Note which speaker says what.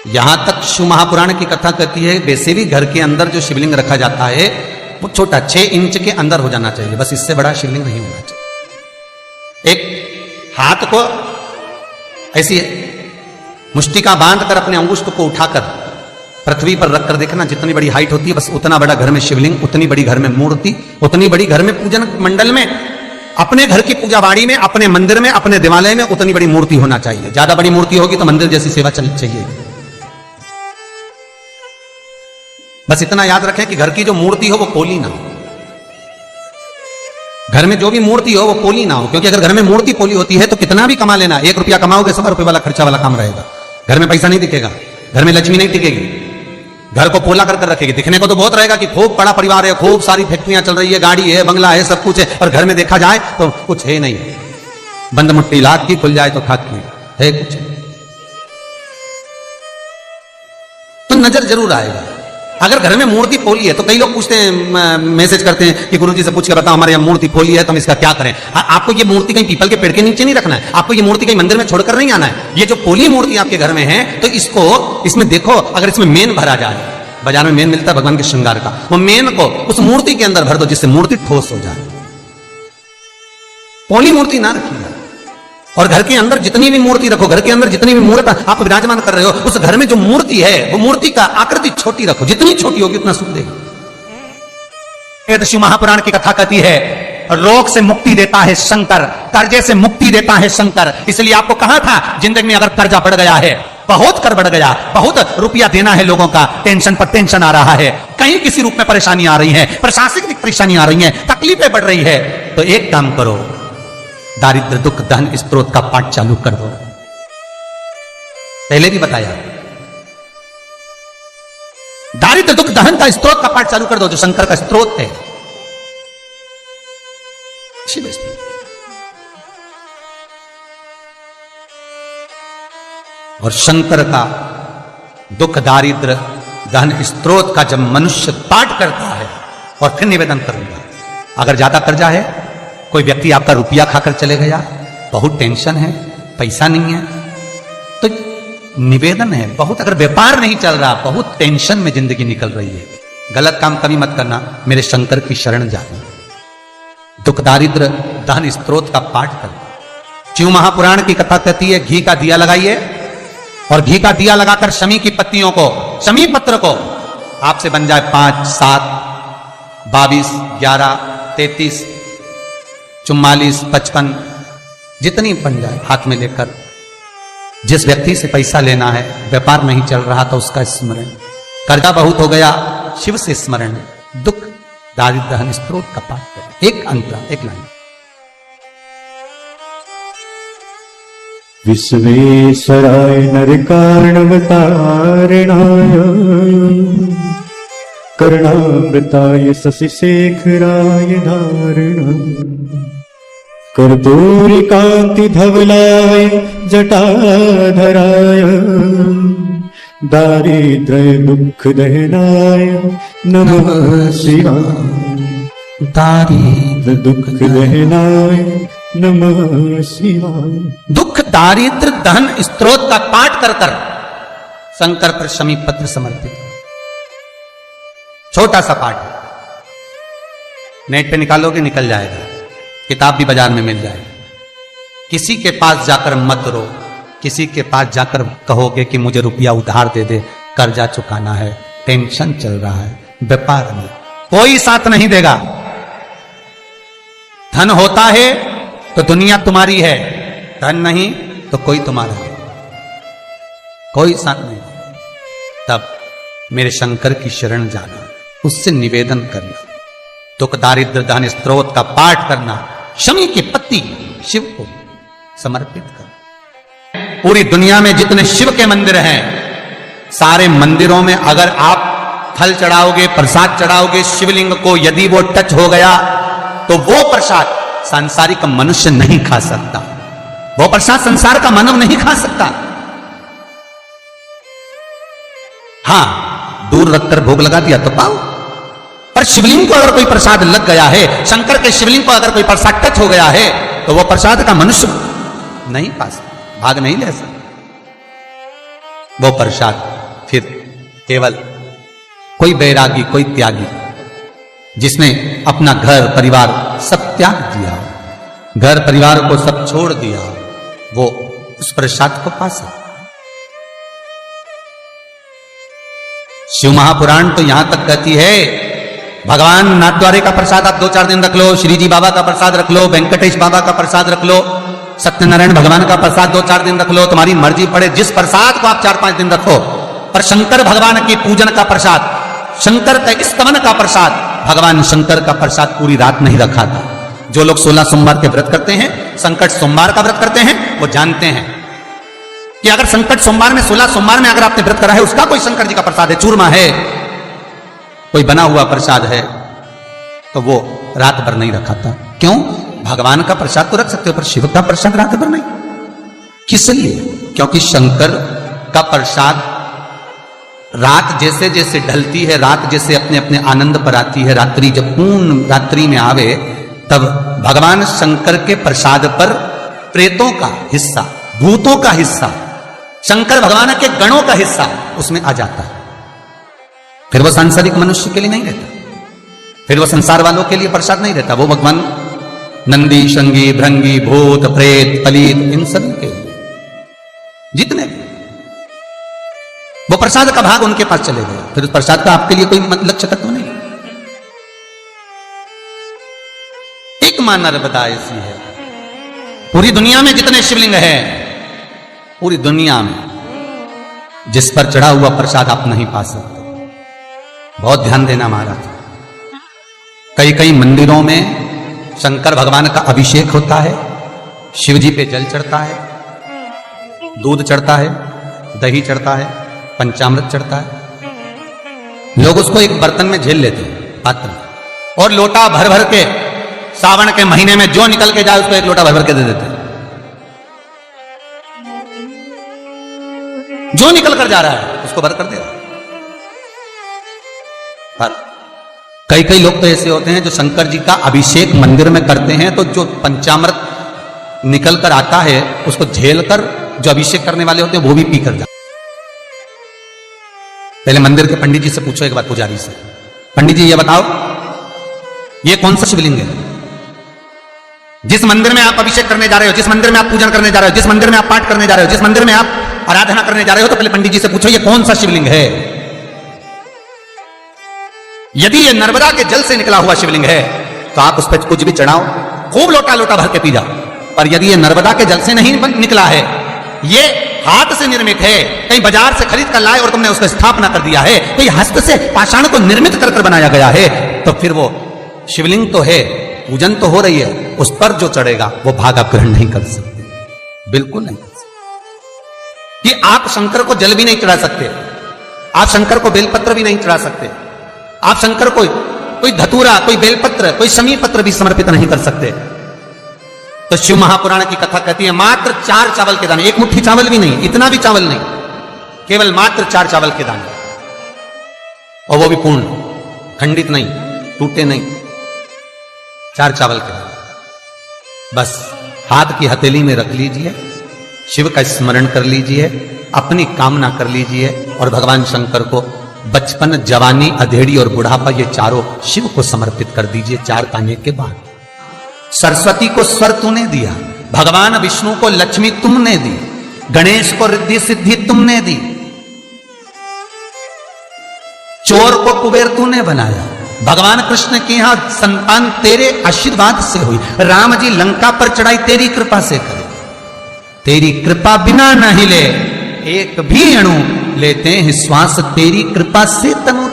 Speaker 1: यहां तक शिव महापुराण की कथा कहती है वैसे भी घर के अंदर जो शिवलिंग रखा जाता है वो छोटा 6 इंच के अंदर हो जाना चाहिए, बस इससे बड़ा शिवलिंग नहीं होना चाहिए। एक हाथ को ऐसी मुष्टिका बांधकर अपने अंगुष्ठ को उठाकर पृथ्वी पर रखकर देखना, जितनी बड़ी हाइट होती है बस उतना बड़ा घर में शिवलिंग, उतनी बड़ी घर में मूर्ति, उतनी बड़ी घर में पूजन मंडल में, अपने घर की पूजा बाड़ी में, अपने मंदिर में, अपने देवालय में उतनी बड़ी मूर्ति होना चाहिए। ज्यादा बड़ी मूर्ति होगी तो मंदिर जैसी सेवा चलनी चाहिए। बस इतना याद रखें कि घर की जो मूर्ति हो वो पोली ना हो, घर में जो भी मूर्ति हो वो पोली ना हो, क्योंकि अगर घर में मूर्ति पोली होती है तो कितना भी कमा लेना, 1 रुपया कमाओगे 100 रुपए वाला खर्चा वाला काम रहेगा, घर में पैसा नहीं दिखेगा, घर में लक्ष्मी नहीं टिकेगी, घर को पोला कर रखेगी। दिखने को तो बहुत रहेगा कि खूब बड़ा परिवार है, खूब सारी फैक्ट्रियां चल रही है, गाड़ी है, बंगला है, सब कुछ है, और घर में देखा जाए तो कुछ है नहीं, बंद मुट्ठी लाख की खुल जाए तो खाक की है, कुछ तो नजर जरूर आएगा। अगर घर में मूर्ति पोली है तो कई लोग पूछते हैं, मैसेज करते हैं कि गुरुजी से पूछ के बताओ हमारे यहाँ मूर्ति पोली है तो हम इसका क्या करें। आपको ये मूर्ति कहीं पीपल के पेड़ के नीचे नहीं रखना है, आपको ये मूर्ति कहीं मंदिर में छोड़कर नहीं आना है। ये जो पोली मूर्ति आपके घर में है तो इसमें देखो, अगर इसमें मेन भरा जाए, बाजार में मेन मिलता है भगवान के श्रृंगार का, वो मेन को उस मूर्ति के अंदर भर दो जिससे मूर्ति ठोस हो जाए। पोली मूर्ति ना रखिए, और घर के अंदर जितनी भी मूर्ति रखो, घर के अंदर जितनी भी मूर्त आप विराजमान कर रहे हो, उस घर में जो मूर्ति है वो मूर्ति का आकृति छोटी रखो, जितनी छोटी होगी उतना सुख देगा। शिव महापुराण की कथा कहती है रोग से मुक्ति देता है शंकर, कर्जे से मुक्ति देता है शंकर। इसलिए आपको कहा था जिंदगी में अगर कर्जा बढ़ गया है, बहुत कर बढ़ गया, बहुत रुपया देना है लोगों का, टेंशन पर टेंशन आ रहा है, कहीं किसी रूप में परेशानी आ रही है, प्रशासनिक परेशानी आ रही है, तकलीफें बढ़ रही है, तो एक काम करो, दारिद्र दुख धन स्त्रोत का पाठ चालू कर दो। पहले भी बताया, दारिद्र दुख दहन का स्त्रोत का पाठ चालू कर दो, जो शंकर का स्त्रोत है। शिव और शंकर का दुख दारिद्र दहन स्त्रोत का जब मनुष्य पाठ करता है, और फिर निवेदन करूंगा, अगर ज्यादा कर्जा है, कोई व्यक्ति आपका रुपया खाकर चले गया, बहुत टेंशन है, पैसा नहीं है, तो निवेदन है, बहुत अगर व्यापार नहीं चल रहा, बहुत टेंशन में जिंदगी निकल रही है, गलत काम कभी मत करना, मेरे शंकर की शरण जाना, दुख दारिद्र दहन स्त्रोत का पाठ करना। शिव महापुराण की कथा कहती है घी का दिया लगाइए, और घी का दिया लगाकर शमी की पत्तियों को, शमी पत्र को आपसे बन जाए 5, 7, 22, 11, 33, 44, 55 जितनी बन जाए, हाथ में लेकर जिस व्यक्ति से पैसा लेना है, व्यापार नहीं चल रहा तो उसका स्मरण, कर्जा बहुत हो गया, शिव से स्मरण, दुख दारिद्र दहन स्त्रोत का पाठ करें। एक अंतर, एक लाइन,
Speaker 2: विश्वेश्वराय नरकार्णवतारणाय कर्णामृताय शशिशेखराय धारणाय कर्पूरी कांति धवलाय जटाधराय दारिद्र्य दुख दहनाय नमः शिवाय। दारिद्र्य दुख दहनाय नमः शिवाय।
Speaker 1: दुख दारिद्र दहन स्त्रोत का पाठ कर कर शंकर पर शमी पत्र समर्पित, छोटा सा पाठ, नेट पे निकालोगे निकल जाएगा, किताब भी बाजार में मिल जाएगी। किसी के पास जाकर मत रो, किसी के पास जाकर कहोगे कि मुझे रुपया उधार दे दे, कर्जा चुकाना है, टेंशन चल रहा है, व्यापार में, कोई साथ नहीं देगा। धन होता है तो दुनिया तुम्हारी है, धन नहीं तो कोई तुम्हारा है, कोई साथ नहीं। तब मेरे शंकर की शरण जाना, उससे निवेदन करना, दुख दारिद्र दहन स्त्रोत का पाठ करना, शमी की पत्ती शिव को समर्पित कर। पूरी दुनिया में जितने शिव के मंदिर हैं, सारे मंदिरों में अगर आप फल चढ़ाओगे, प्रसाद चढ़ाओगे शिवलिंग को, यदि वो टच हो गया तो वो प्रसाद सांसारिक मनुष्य नहीं खा सकता, वो प्रसाद संसार का मानव नहीं खा सकता। हां, दूर रखकर भोग लगा दिया तो पाओ, पर शिवलिंग को अगर कोई प्रसाद लग गया है, शंकर के शिवलिंग को अगर कोई प्रसाद टच हो गया है, तो वो प्रसाद का मनुष्य नहीं पा सकता, भाग नहीं ले सकता। वो प्रसाद फिर केवल कोई बैरागी, कोई त्यागी जिसने अपना घर परिवार सब त्याग दिया, घर परिवार को सब छोड़ दिया, वो उस प्रसाद को पा सकता। शिव महापुराण तो यहां तक कहती है, भगवान नाथद्वारे का प्रसाद आप 2-4 दिन रख लो, श्री जी बाबा का प्रसाद रख लो, वेंकटेश बाबा का प्रसाद रख लो, सत्यनारायण भगवान का प्रसाद 2-4 दिन रख लो, तुम्हारी मर्जी पड़े जिस प्रसाद को आप 4-5 दिन रखो। पर शंकर भगवान की पूजन का प्रसाद, शंकर का स्तवन का प्रसाद, भगवान शंकर का प्रसाद पूरी रात नहीं रखा था। जो लोग 16 सोमवार के व्रत करते हैं, संकट सोमवार का व्रत करते हैं, वो जानते हैं कि अगर संकट सोमवार में 16 सोमवार में अगर आपने व्रत करा है, उसका कोई शंकर जी का प्रसाद है, चूरमा है, कोई बना हुआ प्रसाद है, तो वो रात भर नहीं रखा था। क्यों? भगवान का प्रसाद तो रख सकते हो, पर शिव का प्रसाद रात भर नहीं। किस लिए? क्योंकि शंकर का प्रसाद रात जैसे जैसे ढलती है, रात जैसे अपने अपने आनंद पर आती है, रात्रि जब पूर्ण रात्रि में आवे, तब भगवान शंकर के प्रसाद पर प्रेतों का हिस्सा, भूतों का हिस्सा, शंकर भगवान के गणों का हिस्सा उसमें आ जाता है। फिर वो सांसारिक मनुष्य के लिए नहीं रहता, फिर वो संसार वालों के लिए प्रसाद नहीं रहता, वो भगवान नंदी, शंगी, भृंगी, भूत, प्रेत, पलीत, इन सभी के जितने भी वो प्रसाद का भाग उनके पास चले गए। फिर उस प्रसाद का आपके लिए कोई लक्ष्य तत्व नहीं। एक मां नर्मदा ऐसी है, पूरी दुनिया में जितने शिवलिंग है, पूरी दुनिया में जिस पर चढ़ा हुआ प्रसाद आप नहीं पा सकते। बहुत ध्यान देना महाराज, कई कई मंदिरों में शंकर भगवान का अभिषेक होता है, शिव जी पे जल चढ़ता है, दूध चढ़ता है, दही चढ़ता है, पंचामृत चढ़ता है। लोग उसको एक बर्तन में झेल लेते हैं, पात्र में, और लोटा भर भर के सावन के महीने में जो निकल के जाए उसको एक लोटा भर भर के दे देते हैं। जो निकल कर जा रहा है उसको भर कर दे रहा है। पर कई कई लोग तो ऐसे होते हैं जो शंकर जी का अभिषेक मंदिर में करते हैं, तो जो पंचामृत निकल कर आता है उसको झेल कर जो अभिषेक करने वाले होते हैं वो भी पी कर जाते। पहले मंदिर के पंडित जी से पूछो एक बार, पुजारी से, पंडित जी ये बताओ ये कौन सा शिवलिंग है? जिस मंदिर में आप अभिषेक करने जा रहे हो, जिस मंदिर में आप पूजन करने जा रहे हो, जिस मंदिर में आप पाठ करने जा रहे हो, जिस मंदिर में आप आराधना करने जा रहे हो, तो पहले पंडित जी से पूछो ये कौन सा शिवलिंग है। यदि ये नर्मदा के जल से निकला हुआ शिवलिंग है तो आप उस पर कुछ भी चढ़ाओ, खूब लोटा लोटा भर के पी जाओ। पर यदि ये नर्मदा के जल से नहीं निकला है, ये हाथ से निर्मित है, कहीं बाजार से खरीद कर लाए और तुमने उसका स्थापना कर दिया है, तो ये हस्त से पाषाण को निर्मित कर कर बनाया गया है, तो फिर वो शिवलिंग तो है, पूजन तो हो रही है, उस पर जो चढ़ेगा वो भाग आप ग्रहण नहीं कर सकते, बिल्कुल नहीं कर सकते। कि आप शंकर को जल भी नहीं चढ़ा सकते, आप शंकर को बेलपत्र भी नहीं चढ़ा सकते, आप शंकर को कोई धतूरा, कोई बेलपत्र, कोई शमी पत्र भी समर्पित नहीं कर सकते। तो शिव महापुराण की कथा कहती है मात्र 4 चावल के दाने, एक मुट्ठी चावल भी नहीं, इतना भी चावल नहीं, केवल मात्र 4 चावल के दाने, और वो भी पूर्ण, खंडित नहीं, टूटे नहीं, 4 चावल के दाने। बस हाथ की हथेली में रख लीजिए, शिव का स्मरण कर लीजिए, अपनी कामना कर लीजिए, और भगवान शंकर को बचपन, जवानी, अधेड़ी और बुढ़ापा ये चारों शिव को समर्पित कर दीजिए। 4 खाने के बाद सरस्वती को स्वर तूने दिया, भगवान विष्णु को लक्ष्मी तुमने दी, गणेश को रिद्धि सिद्धि तुमने दी, चोर को कुबेर तूने बनाया, भगवान कृष्ण के यहां संतान तेरे आशीर्वाद से हुई, राम जी लंका पर चढ़ाई तेरी कृपा से करे, तेरी कृपा बिना न हिले एक भी अणु, लेते हैं श्वास तेरी कृपा से तनु